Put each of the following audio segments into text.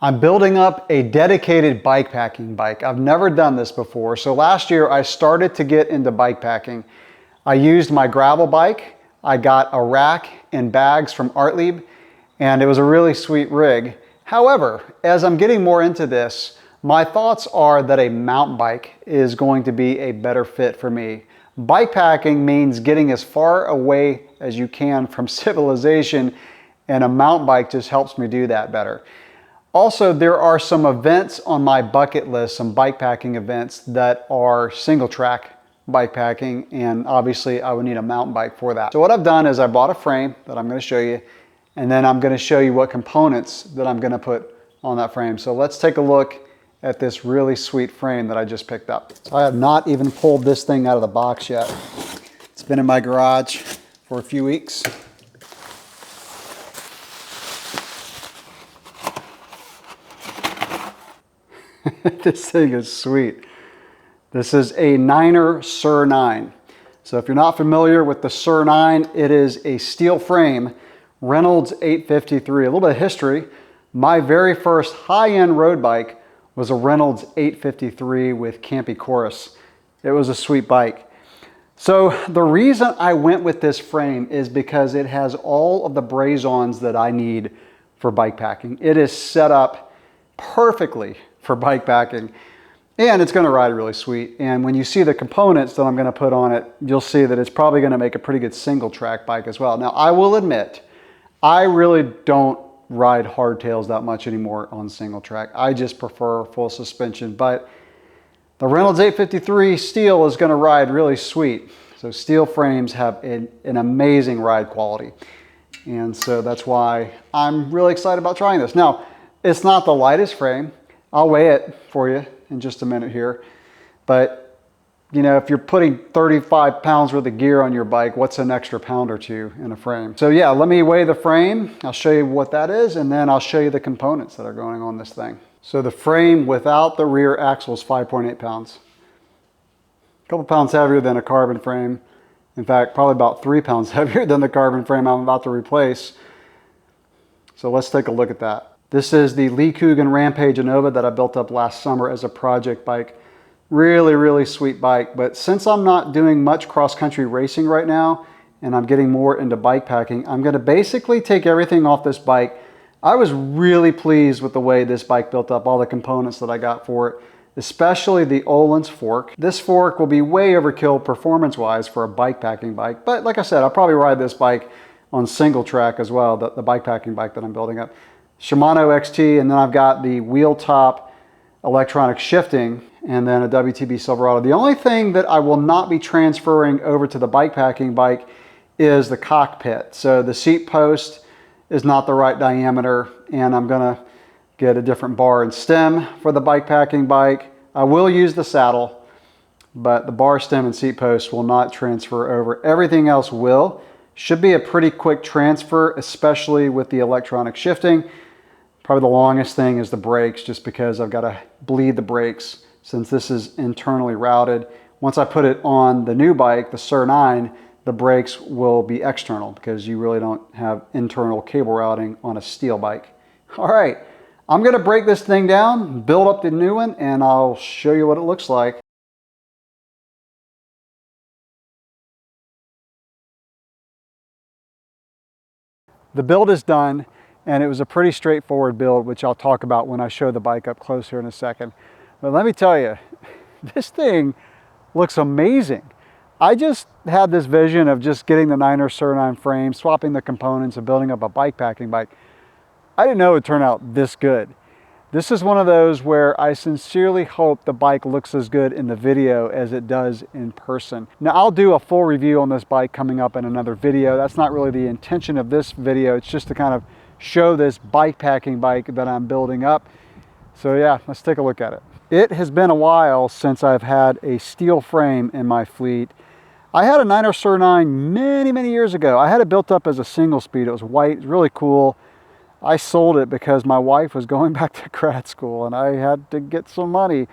I'm building up a dedicated bike packing bike. I've never done this before. So last year I started to get into bike packing. I used my gravel bike. I got a rack and bags from Ortlieb, and it was a really sweet rig. However, as I'm getting more into this, my thoughts are that a mountain bike is going to be a better fit for me. Bike packing means getting as far away as you can from civilization, and a mountain bike just helps me do that better. Also, there are some events on my bucket list, some bike packing events that are single track bike packing, and obviously I would need a mountain bike for that. So what I've done is I bought a frame that I'm going to show you, and then I'm going to show you what components that I'm going to put on that frame. So let's take a look at this really sweet frame that I just picked up. So I have not even pulled this thing out of the box yet. It's been in my garage for a few weeks. This thing is sweet. This is a Niner Sur 9. So if you're not familiar with the Sur 9, it is a steel frame, Reynolds 853. A little bit of history. My very first high-end road bike was a Reynolds 853 with Campy Chorus. It was a sweet bike. So the reason I went with this frame is because it has all of the braze-ons that I need for bike packing. It is set up perfectly for bike packing, and it's going to ride really sweet. And when you see the components that I'm going to put on it, you'll see that it's probably going to make a pretty good single track bike as well. Now, I will admit, I really don't ride hardtails that much anymore on single track. I just prefer full suspension, but the Reynolds 853 steel is going to ride really sweet. So steel frames have an amazing ride quality, and so that's why I'm really excited about trying this. Now, it's not the lightest frame. I'll weigh it for you in just a minute here. But, you know, if you're putting 35 pounds worth of gear on your bike, what's an extra pound or two in a frame? So yeah, let me weigh the frame. I'll show you what that is, and then I'll show you the components that are going on this thing. So the frame without the rear axle is 5.8 pounds. A couple pounds heavier than a carbon frame. In fact, probably about 3 pounds heavier than the carbon frame I'm about to replace. So let's take a look at that. This is the Lee Coogan Rampage Innova that I built up last summer as a project bike. Really, really sweet bike. But since I'm not doing much cross-country racing right now, and I'm getting more into bike packing, I'm going to basically take everything off this bike. I was really pleased with the way this bike built up, all the components that I got for it, especially the Öhlins fork. This fork will be way overkill performance-wise for a bike packing bike. But like I said, I'll probably ride this bike on single track as well, the bike packing bike that I'm building up. Shimano XT, and then I've got the wheel top electronic shifting, and then a WTB Silverado. The only thing that I will not be transferring over to the bike packing bike is the cockpit. So the seat post is not the right diameter, and I'm gonna get a different bar and stem for the bike packing bike. I will use the saddle, but the bar, stem, and seat post will not transfer over. Everything else will. Should be a pretty quick transfer, especially with the electronic shifting. Probably the longest thing is the brakes, just because I've got to bleed the brakes since this is internally routed. Once I put it on the new bike, the Sur 9, the brakes will be external because you really don't have internal cable routing on a steel bike. All right, I'm going to break this thing down, build up the new one, and I'll show you what it looks like. The build is done, and it was a pretty straightforward build, which I'll talk about when I show the bike up close here in a second. But let me tell you, this thing looks amazing. I just had this vision of just getting the Niner Sur 9 frame, swapping the components, and building up a bike packing bike. I didn't know it would turn out this good. This is one of those where I sincerely hope the bike looks as good in the video as it does in person. Now, I'll do a full review on this bike coming up in another video. That's not really the intention of this video. It's just to kind of show this bike packing bike that I'm building up. So yeah, let's take a look at it. It has been a while since I've had a steel frame in my fleet. I had a Niner Sur 9 many years ago. I had it built up as a single speed. It was white, it was really cool. I sold it because my wife was going back to grad school and I had to get some money.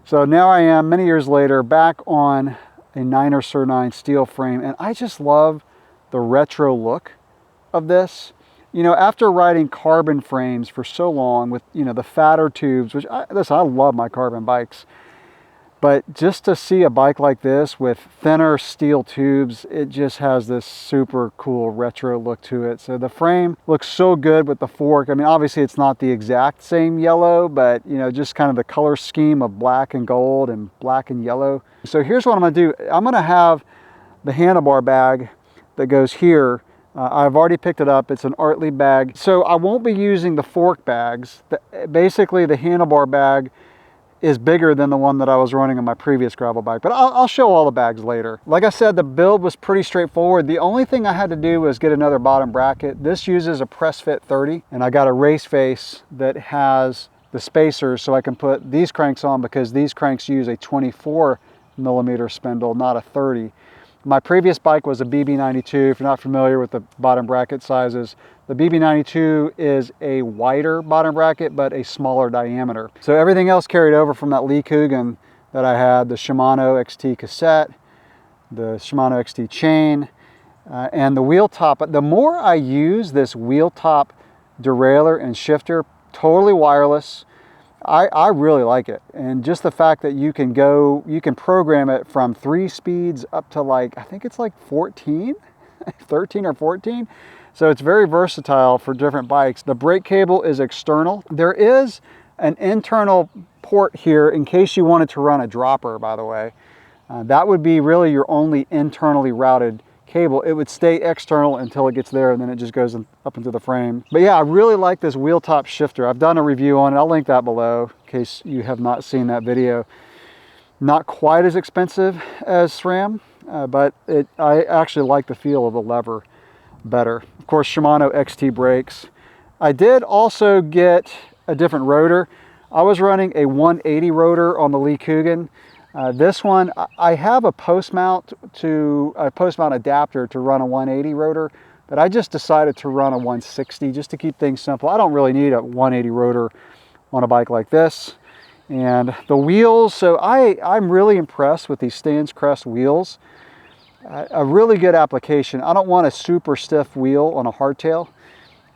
So now I am, many years later, back on a Niner Sur 9 steel frame, and I just love the retro look of this. You know, after riding carbon frames for so long with, you know, the fatter tubes, which listen, I love my carbon bikes, but just to see a bike like this with thinner steel tubes, it just has this super cool retro look to it. So the frame looks so good with the fork. I mean, obviously it's not the exact same yellow, but you know, just kind of the color scheme of black and gold and black and yellow. So here's what I'm gonna do. I'm gonna have the handlebar bag that goes here. I've already picked it up. It's an Ortlieb bag. So I won't be using the fork bags. Basically the handlebar bag is bigger than the one that I was running on my previous gravel bike, but I'll show all the bags later. Like I said, the build was pretty straightforward. The only thing I had to do was get another bottom bracket. This uses a press fit 30, and I got a race face that has the spacers so I can put these cranks on, because these cranks use a 24mm spindle, not a 30. My previous bike was a BB92. If you're not familiar with the bottom bracket sizes, the BB92 is a wider bottom bracket, but a smaller diameter. So everything else carried over from that Lee Coogan that I had, the Shimano XT cassette, the Shimano XT chain, and the wheel top. But the more I use this wheel top derailleur and shifter, totally wireless, I really like it. And just the fact that you can program it from 3 speeds up to like, I think it's like 14, 13 or 14. So it's very versatile for different bikes. The brake cable is external. There is an internal port here in case you wanted to run a dropper, by the way. That would be really your only internally routed cable. It would stay external until it gets there, and then it just goes up into the frame. But yeah, I really like this wheel top shifter. I've done a review on it. I'll link that below in case you have not seen that video. Not quite as expensive as SRAM, but I actually like the feel of the lever better. Of course, Shimano XT brakes. I did also get a different rotor. I was running a 180 rotor on the Lee Coogan. This one, I have a post mount adapter to run a 180 rotor, but I just decided to run a 160 just to keep things simple. I don't really need a 180 rotor on a bike like this. And the wheels, so I'm really impressed with these Stan's Crest wheels. A really good application. I don't want a super stiff wheel on a hardtail.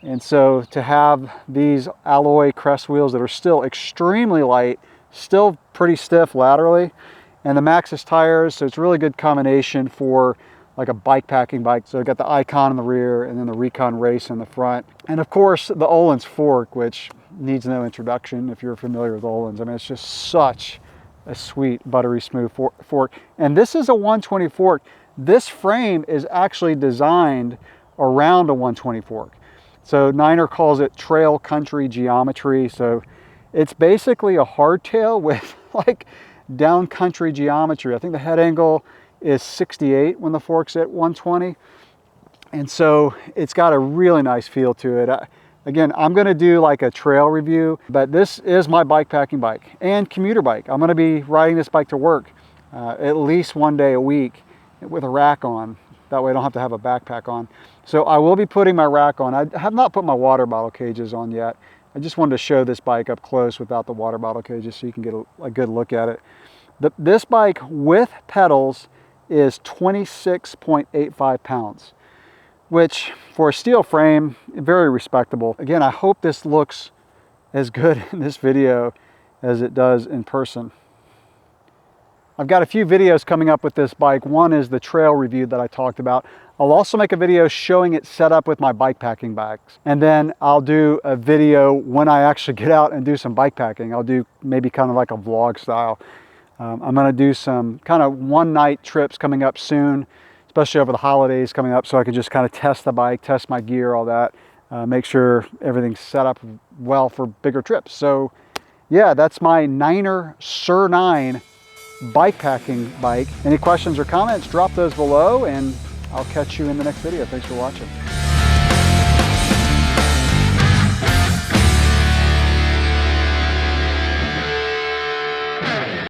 And so to have these alloy crest wheels that are still extremely light, still pretty stiff laterally, and the Maxxis tires, so it's a really good combination for like a bike packing bike. So I got the Icon in the rear and then the Recon Race in the front. And of course the Öhlins fork, which needs no introduction if you're familiar with Öhlins. I mean, it's just such a sweet, buttery smooth fork. And this is a 120 fork. This frame is actually designed around a 120 fork. So Niner calls it trail country geometry. So it's basically a hardtail with like down country geometry. I think the head angle is 68 when the fork's at 120. And so it's got a really nice feel to it. Again, I'm gonna do like a trail review, but this is my bike packing bike and commuter bike. I'm gonna be riding this bike to work at least one day a week with a rack on. That way I don't have to have a backpack on. So I will be putting my rack on. I have not put my water bottle cages on yet. I just wanted to show this bike up close without the water bottle cages so you can get a good look at it. This bike with pedals is 26.85 pounds, which for a steel frame, very respectable. Again, I hope this looks as good in this video as it does in person. I've got a few videos coming up with this bike. One is the trail review that I talked about. I'll also make a video showing it set up with my bike packing bags. And then I'll do a video when I actually get out and do some bike packing. I'll do maybe kind of like a vlog style. I'm gonna do some kind of one night trips coming up soon, especially over the holidays coming up, so I can just kind of test the bike, test my gear, all that, make sure everything's set up well for bigger trips. So yeah, that's my Niner Sur 9 bike packing bike. Any questions or comments, drop those below, and I'll catch you in the next video. Thanks for watching.